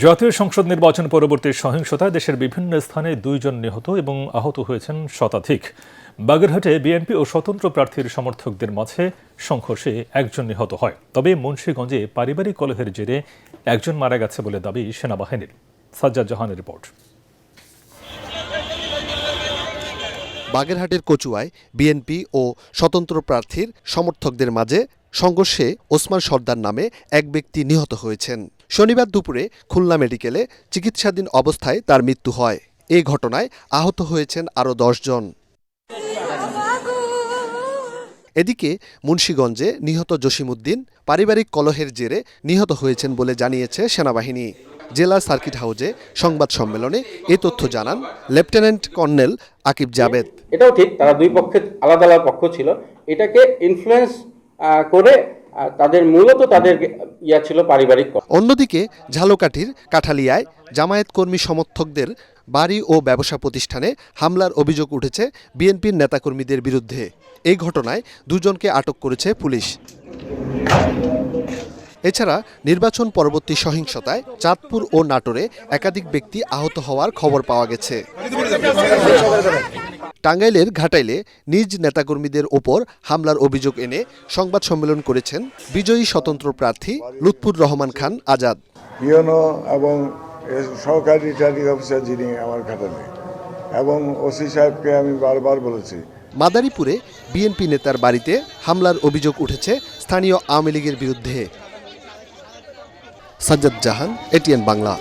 জাতীয় সংসদ নির্বাচন পরবর্তী সহিংসতায় দেশের বিভিন্ন স্থানে 2 জন নিহত এবং আহত হয়েছেন শতাধিক। বাগেরহাটে বিএনপি ও স্বতন্ত্র প্রার্থীর সমর্থকদের মাঝে সংঘর্ষে 1 জন নিহত হয়। তবে মুন্সিগঞ্জে পারিবারিক কলহের জেরে 1 জন মারা গেছে বলে দাবি সেনাবাহিনীর। সাজ্জাদ জাহানের রিপোর্ট। বাগেরহাটের কচুয়ায় বিএনপি ও স্বতন্ত্র প্রার্থীর সমর্থকদের মাঝে সংঘর্ষে ওসমান সর্দার নামে এক ব্যক্তি নিহত হয়েছেন। শনিবার দুপুরে খুলনা মেডিকেলে চিকিৎসাধীন অবস্থায় তার মৃত্যু হয়। এই ঘটনায় আহত হয়েছেন আরও 10 জন। এদিকে মুন্সিগঞ্জে নিহত জসিমউদ্দিন পারিবারিক কলহের জেরে নিহত হয়েছেন বলে জানিয়েছে সেনাবাহিনী। জেলা সার্কিট হাউজে সংবাদ সম্মেলনে এ তথ্য জানান লেফটেন্যান্ট কর্নেল আকিব জাবেদ। এটাও ঠিক, তারা দুই পক্ষে আলাদা আলাদা পক্ষ ছিল। এটাকে ইনফ্লুয়েন্স করে তাদের মূলত তাদের ছিল পারিবারিক। অন্যদিকে ঝালকাঠির কাঠালিয়ায় জামায়াত কর্মী সমর্থকদের বাড়ি ও ব্যবসা প্রতিষ্ঠানে হামলার অভিযোগ উঠেছে বিএনপির নেতাকর্মীদের বিরুদ্ধে। এই ঘটনায় 2 জনকে আটক করেছে পুলিশ। এছাড়া নির্বাচন পরবর্তী সহিংসতায় চাঁদপুর ও নাটোরে একাধিক ব্যক্তি আহত হওয়ার খবর পাওয়া গেছে। টাঙ্গাইলের ঘাটাইলে নিজ নেতাকর্মীদের ওপর হামলার অভিযোগ এনে সংবাদ সম্মেলন করেছেন বিজয়ী স্বতন্ত্র প্রার্থী লুৎফুর রহমান খান আজাদ। ইউনো এবং সহকারী রিটার্নিং অফিসার যিনি আমার ঘাটালে এবং ওসি সাহেবকে আমি বারবার বলেছি। মাদারীপুরে বিএনপি নেতার বাড়িতে হামলার অভিযোগ উঠেছে স্থানীয় আওয়ামী লীগের বিরুদ্ধে। সাজ্জাদ জাহান, এটিএন বাংলা।